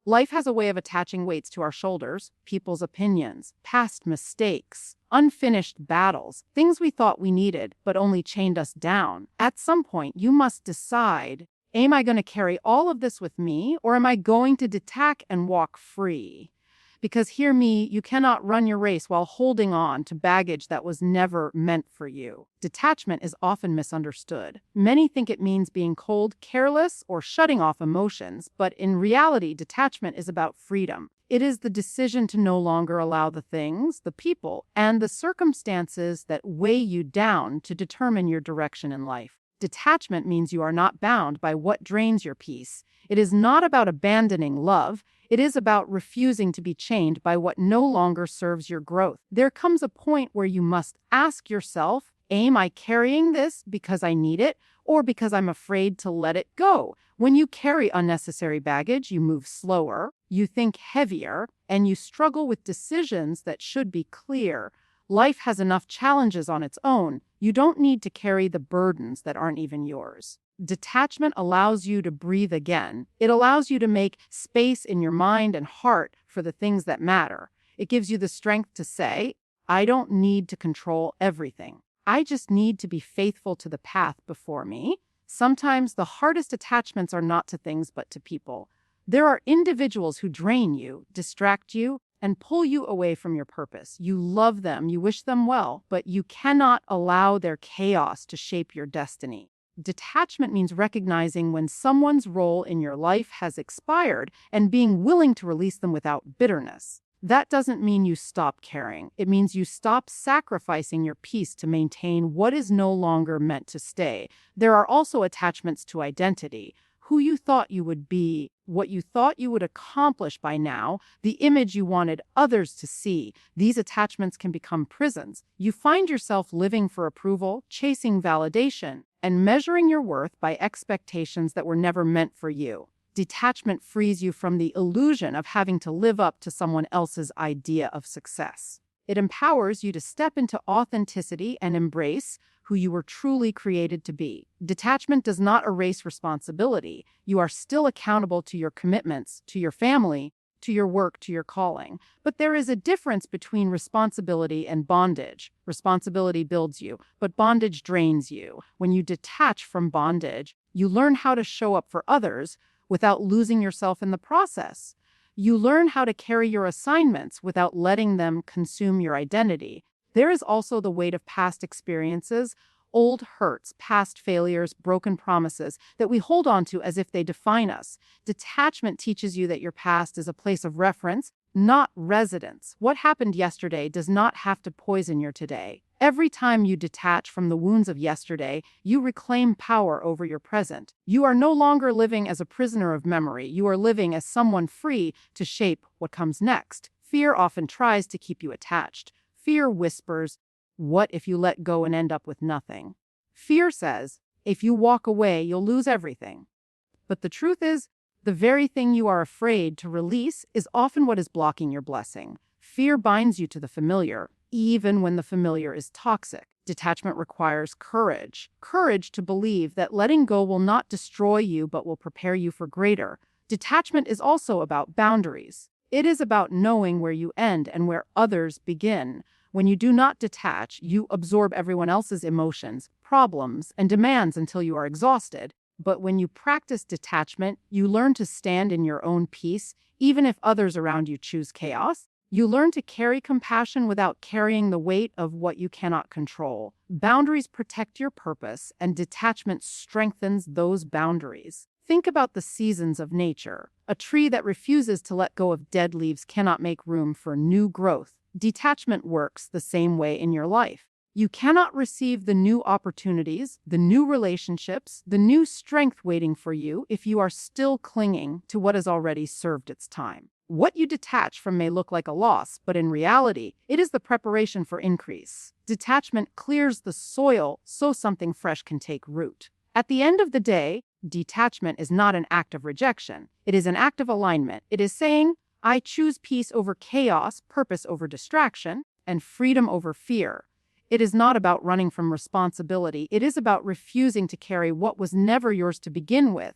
Life has a way of attaching weights to our shoulders, people's opinions, past mistakes, unfinished battles, things we thought we needed but only chained us down. At some point, you must decide, am I going to carry all of this with me, or am I going to detach and walk free? Because hear me, you cannot run your race while holding on to baggage that was never meant for you. Detachment is often misunderstood. Many think it means being cold, careless, or shutting off emotions, but in reality, detachment is about freedom. It is the decision to no longer allow the things, the people, and the circumstances that weigh you down to determine your direction in life. Detachment means you are not bound by what drains your peace. It is not about abandoning love. It is about refusing to be chained by what no longer serves your growth. There comes a point where you must ask yourself, am I carrying this because I need it or because I'm afraid to let it go? When you carry unnecessary baggage, you move slower, you think heavier, and you struggle with decisions that should be clear. Life has enough challenges on its own. You don't need to carry the burdens that aren't even yours. Detachment allows you to breathe again. It allows you to make space in your mind and heart for the things that matter. It gives you the strength to say, I don't need to control everything. I just need to be faithful to the path before me. Sometimes the hardest attachments are not to things but to people. There are individuals who drain you, distract you, and pull you away from your purpose. You love them, you wish them well, but you cannot allow their chaos to shape your destiny. Detachment means recognizing when someone's role in your life has expired and being willing to release them without bitterness. That doesn't mean you stop caring. It means you stop sacrificing your peace to maintain what is no longer meant to stay. There are also attachments to identity. Who you thought you would be, what you thought you would accomplish by now, the image you wanted others to see. These attachments can become prisons. You find yourself living for approval, chasing validation, and measuring your worth by expectations that were never meant for you. Detachment frees you from the illusion of having to live up to someone else's idea of success. It empowers you to step into authenticity and embrace who you were truly created to be. Detachment does not erase responsibility. You are still accountable to your commitments, to your family, to your work, to your calling. But there is a difference between responsibility and bondage. Responsibility builds you, but bondage drains you. When you detach from bondage, you learn how to show up for others without losing yourself in the process. You learn how to carry your assignments without letting them consume your identity. There is also the weight of past experiences, old hurts, past failures, broken promises that we hold on to as if they define us. Detachment teaches you that your past is a place of reference, not residence. What happened yesterday does not have to poison your today. Every time you detach from the wounds of yesterday, you reclaim power over your present. You are no longer living as a prisoner of memory. You are living as someone free to shape what comes next. Fear often tries to keep you attached. Fear whispers, what if you let go and end up with nothing? Fear says, if you walk away, you'll lose everything. But the truth is, the very thing you are afraid to release is often what is blocking your blessing. Fear binds you to the familiar, even when the familiar is toxic. Detachment requires courage. Courage to believe that letting go will not destroy you but will prepare you for greater. Detachment is also about boundaries. It is about knowing where you end and where others begin. When you do not detach, you absorb everyone else's emotions, problems, and demands until you are exhausted. But when you practice detachment, you learn to stand in your own peace, even if others around you choose chaos. You learn to carry compassion without carrying the weight of what you cannot control. Boundaries protect your purpose, and detachment strengthens those boundaries. Think about the seasons of nature. A tree that refuses to let go of dead leaves cannot make room for new growth. Detachment works the same way in your life. You cannot receive the new opportunities, the new relationships, the new strength waiting for you if you are still clinging to what has already served its time. What you detach from may look like a loss, but in reality, it is the preparation for increase. Detachment clears the soil so something fresh can take root. At the end of the day, detachment is not an act of rejection. It is an act of alignment. It is saying, I choose peace over chaos, purpose over distraction, and freedom over fear. It is not about running from responsibility. It is about refusing to carry what was never yours to begin with.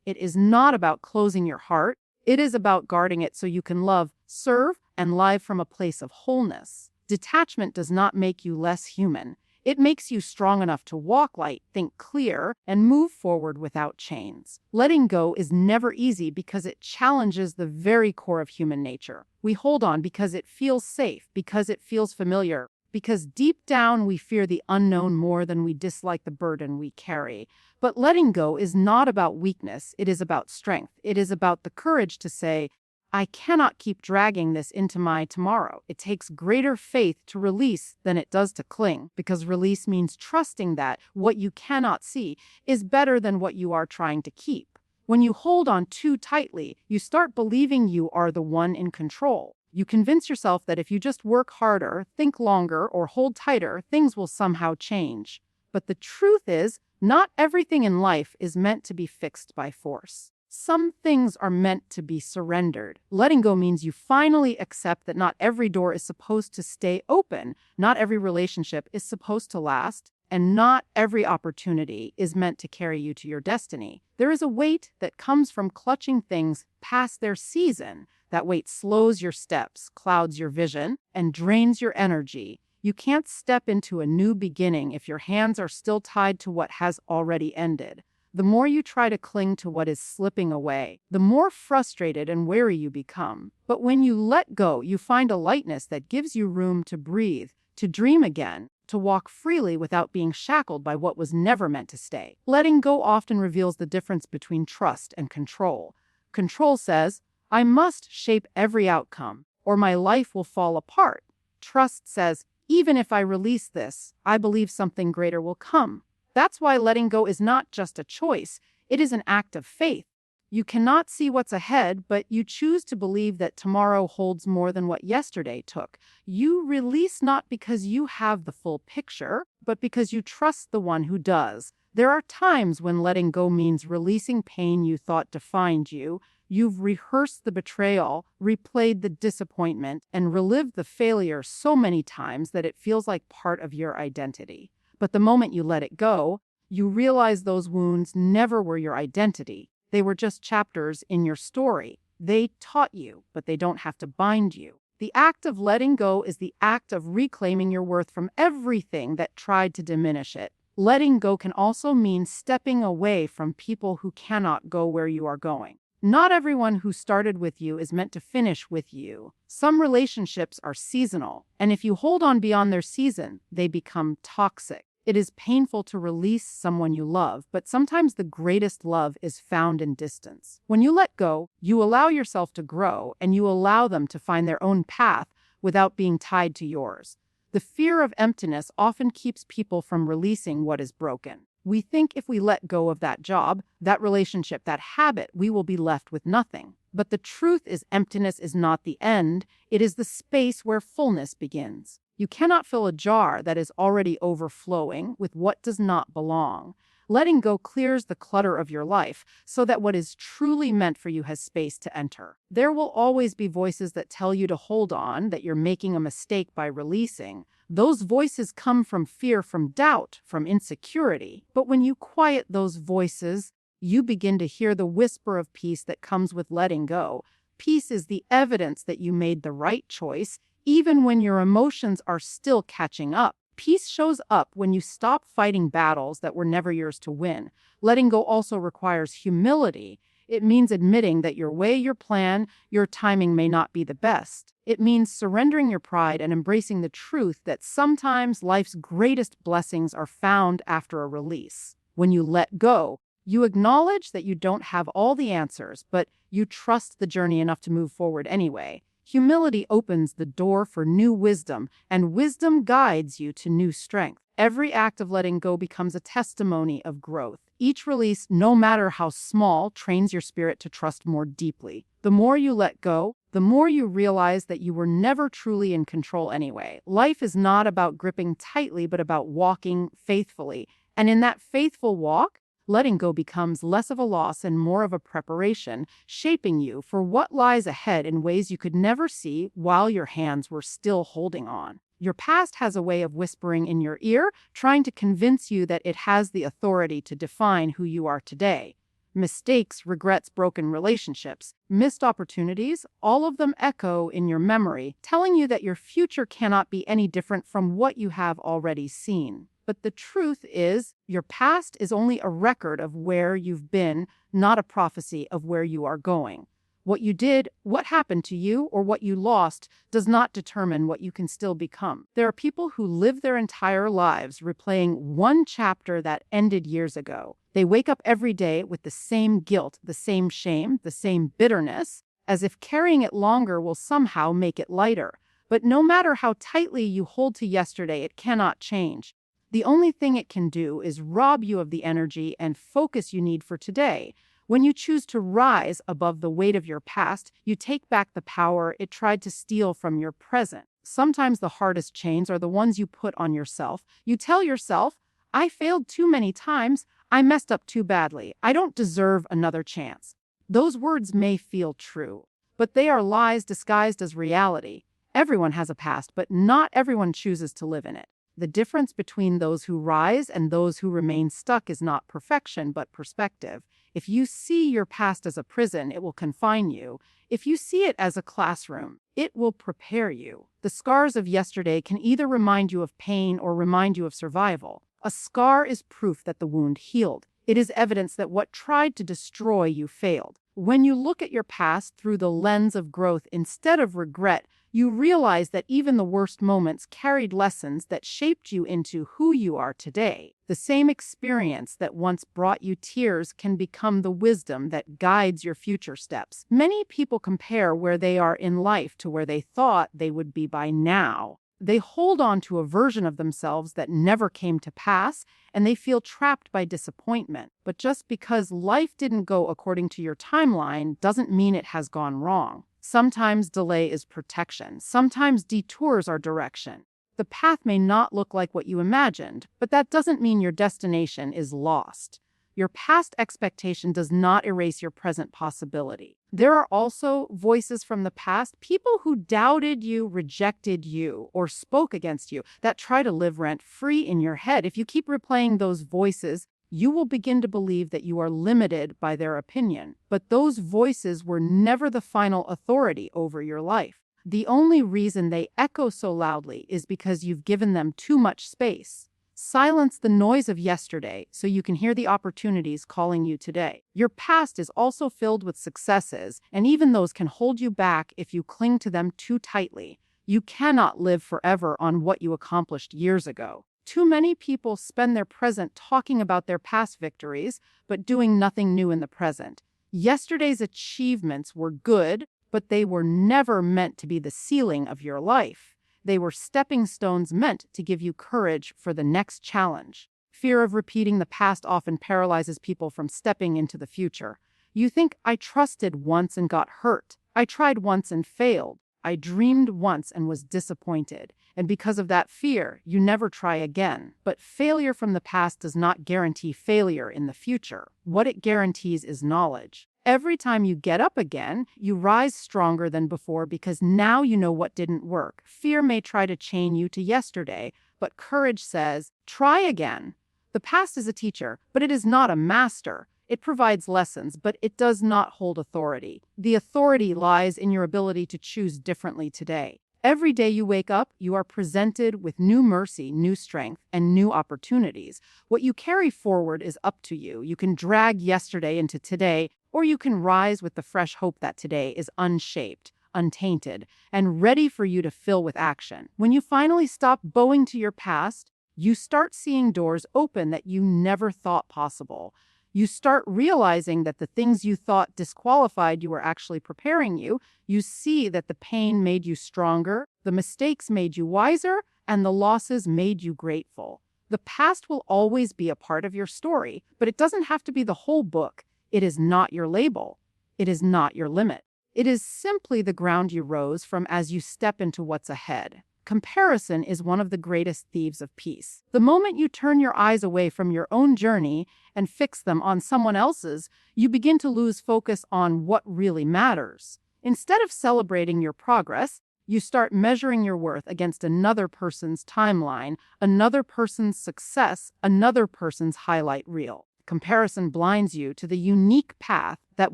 It is not about closing your heart. It is about guarding it so you can love, serve, and live from a place of wholeness. Detachment does not make you less human. It makes you strong enough to walk light, think clear, and move forward without chains. Letting go is never easy because it challenges the very core of human nature. We hold on because it feels safe, because it feels familiar, because deep down we fear the unknown more than we dislike the burden we carry. But letting go is not about weakness, it is about strength. It is about the courage to say, I cannot keep dragging this into my tomorrow. It takes greater faith to release than it does to cling, because release means trusting that what you cannot see is better than what you are trying to keep. When you hold on too tightly, you start believing you are the one in control. You convince yourself that if you just work harder, think longer, or hold tighter, things will somehow change. But the truth is, not everything in life is meant to be fixed by force. Some things are meant to be surrendered. Letting go means you finally accept that not every door is supposed to stay open, not every relationship is supposed to last, and not every opportunity is meant to carry you to your destiny. There is a weight that comes from clutching things past their season. That weight slows your steps, clouds your vision, and drains your energy. You can't step into a new beginning if your hands are still tied to what has already ended. The more you try to cling to what is slipping away, the more frustrated and weary you become. But when you let go, you find a lightness that gives you room to breathe, to dream again, to walk freely without being shackled by what was never meant to stay. Letting go often reveals the difference between trust and control. Control says, I must shape every outcome, or my life will fall apart. Trust says, even if I release this, I believe something greater will come. That's why letting go is not just a choice, it is an act of faith. You cannot see what's ahead, but you choose to believe that tomorrow holds more than what yesterday took. You release not because you have the full picture, but because you trust the one who does. There are times when letting go means releasing pain you thought defined you. You've rehearsed the betrayal, replayed the disappointment, and relived the failure so many times that it feels like part of your identity. But the moment you let it go, you realize those wounds never were your identity. They were just chapters in your story. They taught you, but they don't have to bind you. The act of letting go is the act of reclaiming your worth from everything that tried to diminish it. Letting go can also mean stepping away from people who cannot go where you are going. Not everyone who started with you is meant to finish with you. Some relationships are seasonal, and if you hold on beyond their season, they become toxic. It is painful to release someone you love, but sometimes the greatest love is found in distance. When you let go, you allow yourself to grow, and you allow them to find their own path without being tied to yours. The fear of emptiness often keeps people from releasing what is broken. We think if we let go of that job, that relationship, that habit, we will be left with nothing. But the truth is, emptiness is not the end. It is the space where fullness begins. You cannot fill a jar that is already overflowing with what does not belong. Letting go clears the clutter of your life so that what is truly meant for you has space to enter. There will always be voices that tell you to hold on, that you're making a mistake by releasing. Those voices come from fear, from doubt, from insecurity. But when you quiet those voices, you begin to hear the whisper of peace that comes with letting go. Peace is the evidence that you made the right choice, even when your emotions are still catching up. Peace shows up when you stop fighting battles that were never yours to win. Letting go also requires humility. It means admitting that your way, your plan, your timing may not be the best. It means surrendering your pride and embracing the truth that sometimes life's greatest blessings are found after a release. When you let go, you acknowledge that you don't have all the answers, but you trust the journey enough to move forward anyway. Humility opens the door for new wisdom, and wisdom guides you to new strength. Every act of letting go becomes a testimony of growth. Each release, no matter how small, trains your spirit to trust more deeply. The more you let go, the more you realize that you were never truly in control anyway. Life is not about gripping tightly, but about walking faithfully. And in that faithful walk, letting go becomes less of a loss and more of a preparation, shaping you for what lies ahead in ways you could never see while your hands were still holding on. Your past has a way of whispering in your ear, trying to convince you that it has the authority to define who you are today. Mistakes, regrets, broken relationships, missed opportunities, all of them echo in your memory, telling you that your future cannot be any different from what you have already seen. But the truth is, your past is only a record of where you've been, not a prophecy of where you are going. What you did, what happened to you, or what you lost does not determine what you can still become. There are people who live their entire lives replaying one chapter that ended years ago. They wake up every day with the same guilt, the same shame, the same bitterness, as if carrying it longer will somehow make it lighter. But no matter how tightly you hold to yesterday, it cannot change. The only thing it can do is rob you of the energy and focus you need for today. When you choose to rise above the weight of your past, you take back the power it tried to steal from your present. Sometimes the hardest chains are the ones you put on yourself. You tell yourself, I failed too many times. I messed up too badly. I don't deserve another chance. Those words may feel true, but they are lies disguised as reality. Everyone has a past, but not everyone chooses to live in it. The difference between those who rise and those who remain stuck is not perfection, but perspective. If you see your past as a prison, it will confine you. If you see it as a classroom, it will prepare you. The scars of yesterday can either remind you of pain or remind you of survival. A scar is proof that the wound healed. It is evidence that what tried to destroy you failed. When you look at your past through the lens of growth instead of regret, you realize that even the worst moments carried lessons that shaped you into who you are today. The same experience that once brought you tears can become the wisdom that guides your future steps. Many people compare where they are in life to where they thought they would be by now. They hold on to a version of themselves that never came to pass, and they feel trapped by disappointment. But just because life didn't go according to your timeline doesn't mean it has gone wrong. Sometimes delay is protection. Sometimes detours are direction. The path may not look like what you imagined, but that doesn't mean your destination is lost. Your past expectation does not erase your present possibility. There are also voices from the past, people who doubted you, rejected you, or spoke against you, that try to live rent-free in your head. If you keep replaying those voices, you will begin to believe that you are limited by their opinion. But those voices were never the final authority over your life. The only reason they echo so loudly is because you've given them too much space. Silence the noise of yesterday so you can hear the opportunities calling you today. Your past is also filled with successes, and even those can hold you back if you cling to them too tightly. You cannot live forever on what you accomplished years ago. Too many people spend their present talking about their past victories, but doing nothing new in the present. Yesterday's achievements were good, but they were never meant to be the ceiling of your life. They were stepping stones meant to give you courage for the next challenge. Fear of repeating the past often paralyzes people from stepping into the future. You think, I trusted once and got hurt. I tried once and failed. I dreamed once and was disappointed. And because of that fear, you never try again. But failure from the past does not guarantee failure in the future. What it guarantees is knowledge. Every time you get up again, you rise stronger than before because now you know what didn't work. Fear may try to chain you to yesterday, but courage says, try again. The past is a teacher, but it is not a master. It provides lessons, but it does not hold authority. The authority lies in your ability to choose differently today. Every day you wake up, you are presented with new mercy, new strength, and new opportunities. What you carry forward is up to you. You can drag yesterday into today, or you can rise with the fresh hope that today is unshaped, untainted, and ready for you to fill with action. When you finally stop bowing to your past, you start seeing doors open that you never thought possible. You start realizing that the things you thought disqualified you were actually preparing you. You see that the pain made you stronger, the mistakes made you wiser, and the losses made you grateful. The past will always be a part of your story, but it doesn't have to be the whole book. It is not your label. It is not your limit. It is simply the ground you rose from as you step into what's ahead. Comparison is one of the greatest thieves of peace. The moment you turn your eyes away from your own journey and fix them on someone else's, you begin to lose focus on what really matters. Instead of celebrating your progress, you start measuring your worth against another person's timeline, another person's success, another person's highlight reel. Comparison blinds you to the unique path that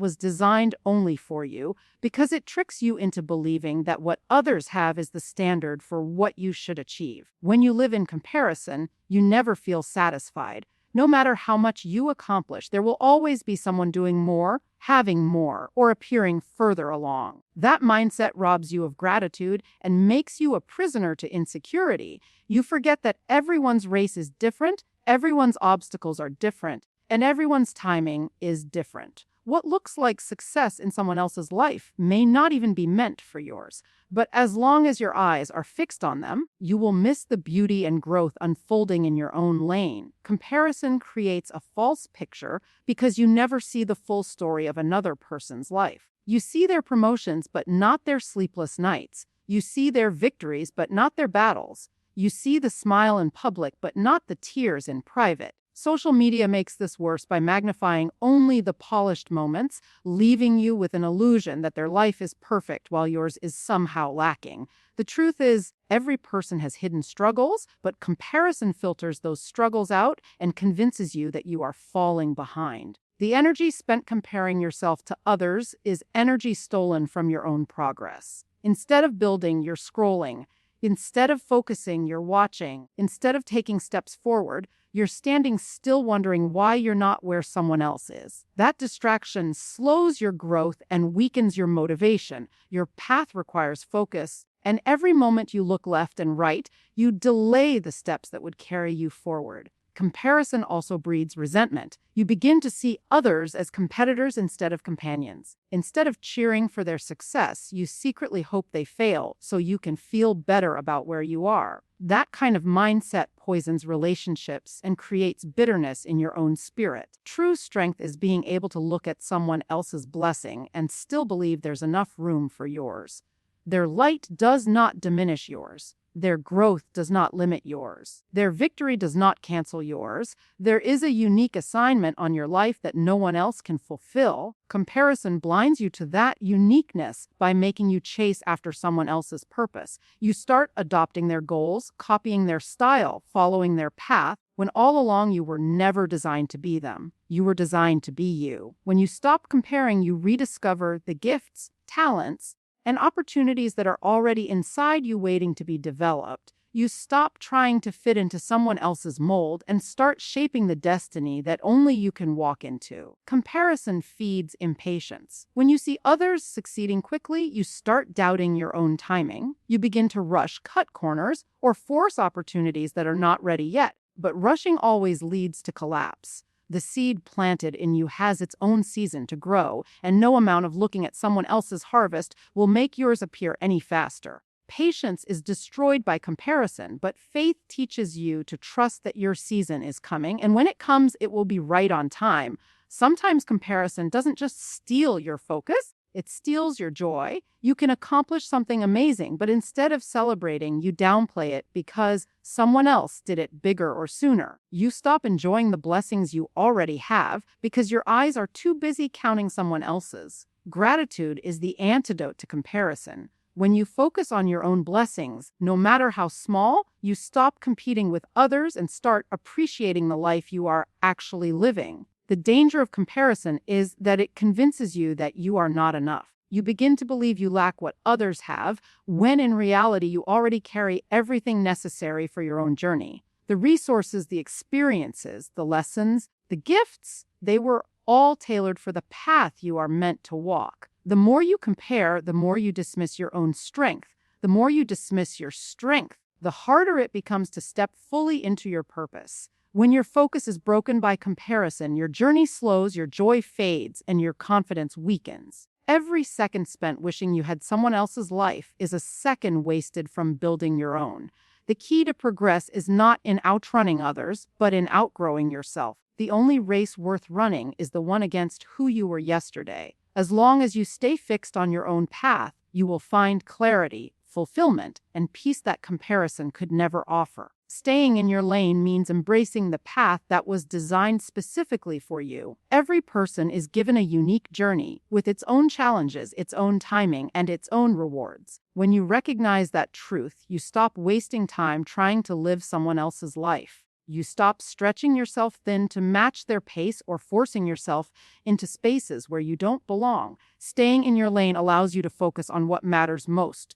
was designed only for you because it tricks you into believing that what others have is the standard for what you should achieve. When you live in comparison, you never feel satisfied. No matter how much you accomplish, there will always be someone doing more, having more, or appearing further along. That mindset robs you of gratitude and makes you a prisoner to insecurity. You forget that everyone's race is different, everyone's obstacles are different, and everyone's timing is different. What looks like success in someone else's life may not even be meant for yours. But as long as your eyes are fixed on them, you will miss the beauty and growth unfolding in your own lane. Comparison creates a false picture because you never see the full story of another person's life. You see their promotions, but not their sleepless nights. You see their victories, but not their battles. You see the smile in public, but not the tears in private. Social media makes this worse by magnifying only the polished moments, leaving you with an illusion that their life is perfect while yours is somehow lacking. The truth is, every person has hidden struggles, but comparison filters those struggles out and convinces you that you are falling behind. The energy spent comparing yourself to others is energy stolen from your own progress. Instead of building, you're scrolling. Instead of focusing, you're watching. Instead of taking steps forward, you're standing still wondering why you're not where someone else is. That distraction slows your growth and weakens your motivation. Your path requires focus, and every moment you look left and right, you delay the steps that would carry you forward. Comparison also breeds resentment. You begin to see others as competitors instead of companions. Instead of cheering for their success, you secretly hope they fail so you can feel better about where you are. That kind of mindset poisons relationships and creates bitterness in your own spirit. True strength is being able to look at someone else's blessing and still believe there's enough room for yours. Their light does not diminish yours. Their growth does not limit yours. Their victory does not cancel yours. There is a unique assignment on your life that no one else can fulfill. Comparison blinds you to that uniqueness by making you chase after someone else's purpose. You start adopting their goals, copying their style, following their path, when all along you were never designed to be them. You were designed to be you. When you stop comparing, you rediscover the gifts, talents, and opportunities that are already inside you waiting to be developed. You stop trying to fit into someone else's mold and start shaping the destiny that only you can walk into. Comparison feeds impatience. When you see others succeeding quickly, you start doubting your own timing. You begin to rush, cut corners, or force opportunities that are not ready yet. But rushing always leads to collapse. The seed planted in you has its own season to grow, and no amount of looking at someone else's harvest will make yours appear any faster. Patience is destroyed by comparison, but faith teaches you to trust that your season is coming, and when it comes, it will be right on time. Sometimes comparison doesn't just steal your focus, it steals your joy. You can accomplish something amazing, but instead of celebrating, you downplay it because someone else did it bigger or sooner. You stop enjoying the blessings you already have because your eyes are too busy counting someone else's. Gratitude is the antidote to comparison. When you focus on your own blessings, no matter how small, you stop competing with others and start appreciating the life you are actually living. The danger of comparison is that it convinces you that you are not enough. You begin to believe you lack what others have, when in reality you already carry everything necessary for your own journey. The resources, the experiences, the lessons, the gifts, they were all tailored for the path you are meant to walk. The more you compare, the more you dismiss your own strength. The more you dismiss your strength, the harder it becomes to step fully into your purpose. When your focus is broken by comparison, your journey slows, your joy fades, and your confidence weakens. Every second spent wishing you had someone else's life is a second wasted from building your own. The key to progress is not in outrunning others, but in outgrowing yourself. The only race worth running is the one against who you were yesterday. As long as you stay fixed on your own path, you will find clarity, fulfillment, and peace that comparison could never offer. Staying in your lane means embracing the path that was designed specifically for you. Every person is given a unique journey with its own challenges, its own timing, and its own rewards. When you recognize that truth, you stop wasting time trying to live someone else's life. You stop stretching yourself thin to match their pace or forcing yourself into spaces where you don't belong. Staying in your lane allows you to focus on what matters most: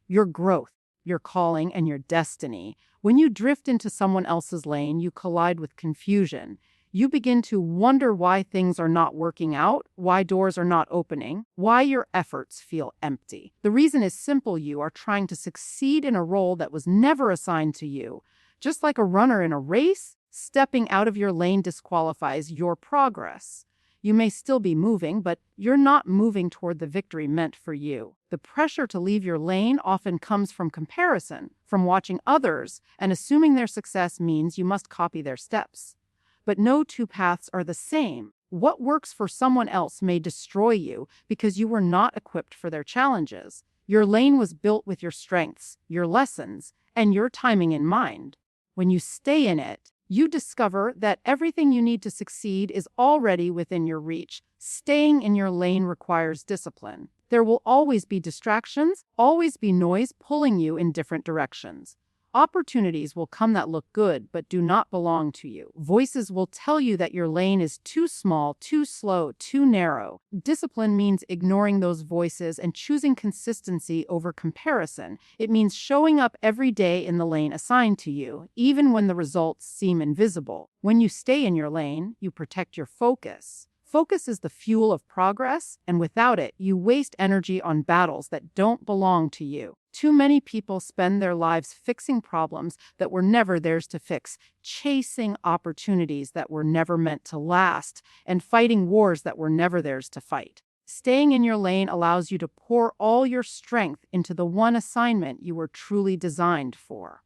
your growth, your calling, and your destiny. When you drift into someone else's lane, you collide with confusion. You begin to wonder why things are not working out, why doors are not opening, why your efforts feel empty. The reason is simple: you are trying to succeed in a role that was never assigned to you. Just like a runner in a race, stepping out of your lane disqualifies your progress. You may still be moving, but you're not moving toward the victory meant for you. The pressure to leave your lane often comes from comparison, from watching others, and assuming their success means you must copy their steps. But no two paths are the same. What works for someone else may destroy you because you were not equipped for their challenges. Your lane was built with your strengths, your lessons, and your timing in mind. When you stay in it, you discover that everything you need to succeed is already within your reach. Staying in your lane requires discipline. There will always be distractions, always be noise pulling you in different directions. Opportunities will come that look good but do not belong to you. Voices will tell you that your lane is too small, too slow, too narrow. Discipline means ignoring those voices and choosing consistency over comparison. It means showing up every day in the lane assigned to you, even when the results seem invisible. When you stay in your lane, you protect your focus. Focus is the fuel of progress, and without it, you waste energy on battles that don't belong to you. Too many people spend their lives fixing problems that were never theirs to fix, chasing opportunities that were never meant to last, and fighting wars that were never theirs to fight. Staying in your lane allows you to pour all your strength into the one assignment you were truly designed for.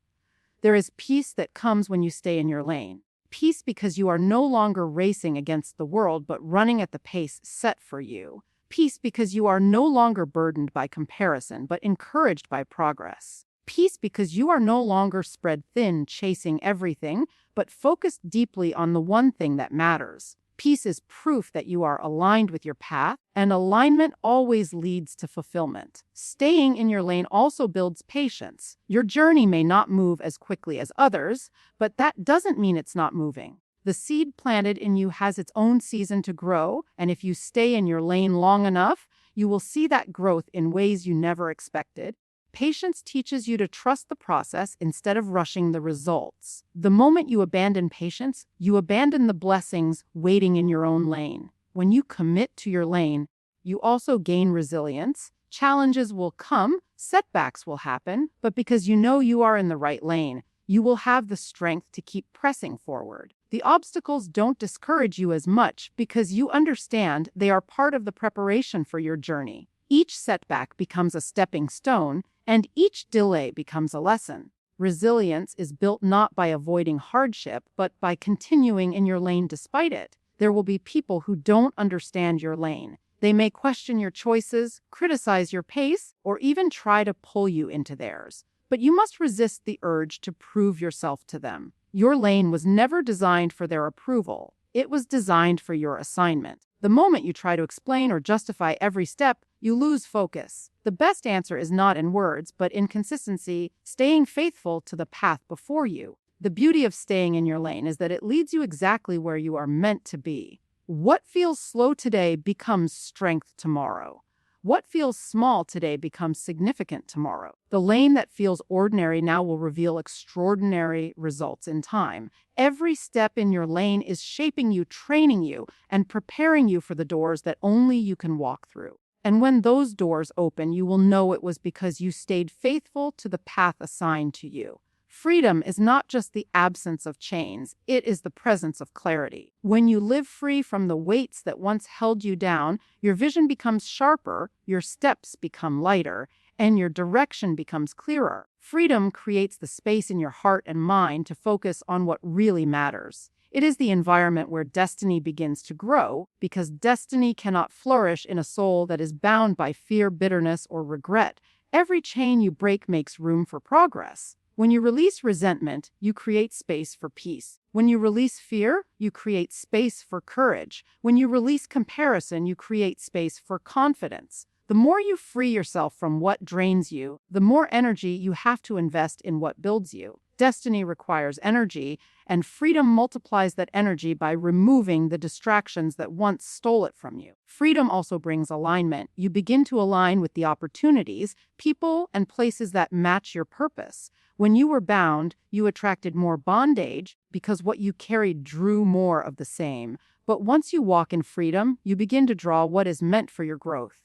There is peace that comes when you stay in your lane. Peace because you are no longer racing against the world, but running at the pace set for you. Peace because you are no longer burdened by comparison, but encouraged by progress. Peace because you are no longer spread thin chasing everything, but focused deeply on the one thing that matters. Peace is proof that you are aligned with your path, and alignment always leads to fulfillment. Staying in your lane also builds patience. Your journey may not move as quickly as others, but that doesn't mean it's not moving. The seed planted in you has its own season to grow, and if you stay in your lane long enough, you will see that growth in ways you never expected. Patience teaches you to trust the process instead of rushing the results. The moment you abandon patience, you abandon the blessings waiting in your own lane. When you commit to your lane, you also gain resilience. Challenges will come, setbacks will happen, but because you know you are in the right lane, you will have the strength to keep pressing forward. The obstacles don't discourage you as much because you understand they are part of the preparation for your journey. Each setback becomes a stepping stone, and each delay becomes a lesson. Resilience is built not by avoiding hardship, but by continuing in your lane despite it. There will be people who don't understand your lane. They may question your choices, criticize your pace, or even try to pull you into theirs. But you must resist the urge to prove yourself to them. Your lane was never designed for their approval. It was designed for your assignment. The moment you try to explain or justify every step, you lose focus. The best answer is not in words, but in consistency, staying faithful to the path before you. The beauty of staying in your lane is that it leads you exactly where you are meant to be. What feels slow today becomes strength tomorrow. What feels small today becomes significant tomorrow. The lane that feels ordinary now will reveal extraordinary results in time. Every step in your lane is shaping you, training you, and preparing you for the doors that only you can walk through. And when those doors open, you will know it was because you stayed faithful to the path assigned to you. Freedom is not just the absence of chains, it is the presence of clarity. When you live free from the weights that once held you down, your vision becomes sharper, your steps become lighter, and your direction becomes clearer. Freedom creates the space in your heart and mind to focus on what really matters. It is the environment where destiny begins to grow, because destiny cannot flourish in a soul that is bound by fear, bitterness, or regret. Every chain you break makes room for progress. When you release resentment, you create space for peace. When you release fear, you create space for courage. When you release comparison, you create space for confidence. The more you free yourself from what drains you, the more energy you have to invest in what builds you. Destiny requires energy, and freedom multiplies that energy by removing the distractions that once stole it from you. Freedom also brings alignment. You begin to align with the opportunities, people, and places that match your purpose. When you were bound, you attracted more bondage because what you carried drew more of the same. But once you walk in freedom, you begin to draw what is meant for your growth.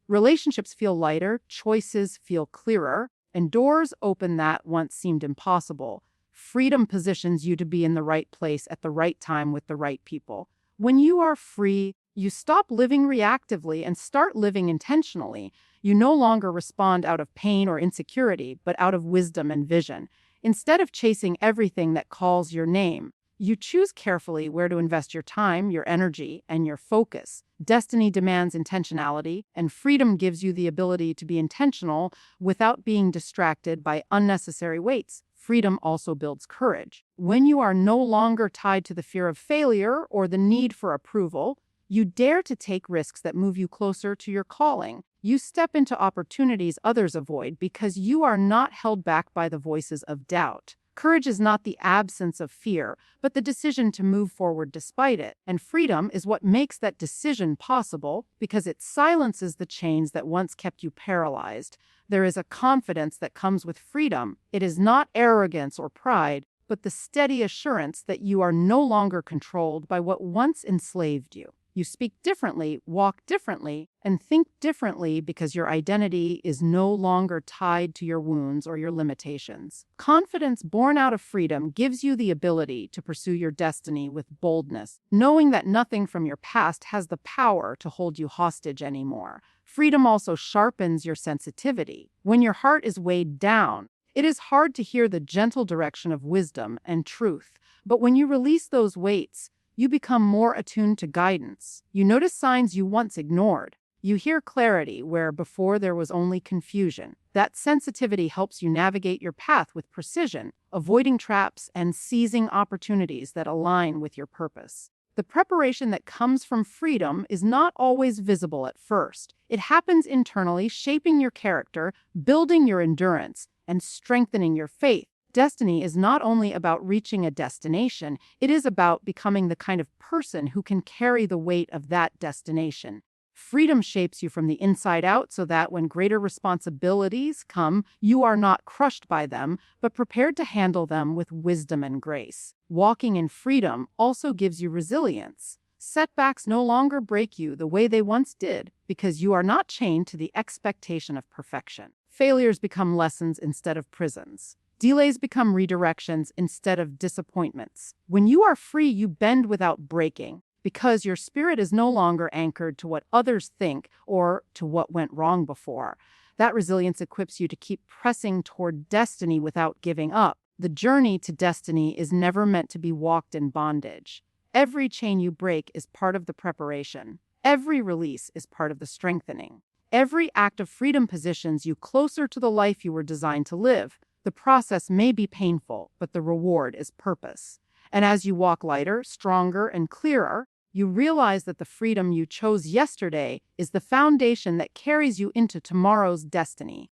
Relationships feel lighter, choices feel clearer, and doors open that once seemed impossible. Freedom positions you to be in the right place at the right time with the right people. When you are free, you stop living reactively and start living intentionally. You no longer respond out of pain or insecurity, but out of wisdom and vision. Instead of chasing everything that calls your name, you choose carefully where to invest your time, your energy, and your focus. Destiny demands intentionality, and freedom gives you the ability to be intentional without being distracted by unnecessary weights. Freedom also builds courage. When you are no longer tied to the fear of failure or the need for approval, you dare to take risks that move you closer to your calling. You step into opportunities others avoid because you are not held back by the voices of doubt. Courage is not the absence of fear, but the decision to move forward despite it. And freedom is what makes that decision possible because it silences the chains that once kept you paralyzed. There is a confidence that comes with freedom. It is not arrogance or pride, but the steady assurance that you are no longer controlled by what once enslaved you. You speak differently, walk differently, and think differently because your identity is no longer tied to your wounds or your limitations. Confidence born out of freedom gives you the ability to pursue your destiny with boldness, knowing that nothing from your past has the power to hold you hostage anymore. Freedom also sharpens your sensitivity. When your heart is weighed down, it is hard to hear the gentle direction of wisdom and truth. But when you release those weights, you become more attuned to guidance. You notice signs you once ignored. You hear clarity where before there was only confusion. That sensitivity helps you navigate your path with precision, avoiding traps and seizing opportunities that align with your purpose. The preparation that comes from freedom is not always visible at first. It happens internally, shaping your character, building your endurance, and strengthening your faith. Destiny is not only about reaching a destination, it is about becoming the kind of person who can carry the weight of that destination. Freedom shapes you from the inside out so that when greater responsibilities come, you are not crushed by them, but prepared to handle them with wisdom and grace. Walking in freedom also gives you resilience. Setbacks no longer break you the way they once did because you are not chained to the expectation of perfection. Failures become lessons instead of prisons. Delays become redirections instead of disappointments. When you are free, you bend without breaking because your spirit is no longer anchored to what others think or to what went wrong before. That resilience equips you to keep pressing toward destiny without giving up. The journey to destiny is never meant to be walked in bondage. Every chain you break is part of the preparation. Every release is part of the strengthening. Every act of freedom positions you closer to the life you were designed to live. The process may be painful, but the reward is purpose. And as you walk lighter, stronger, and clearer, you realize that the freedom you chose yesterday is the foundation that carries you into tomorrow's destiny.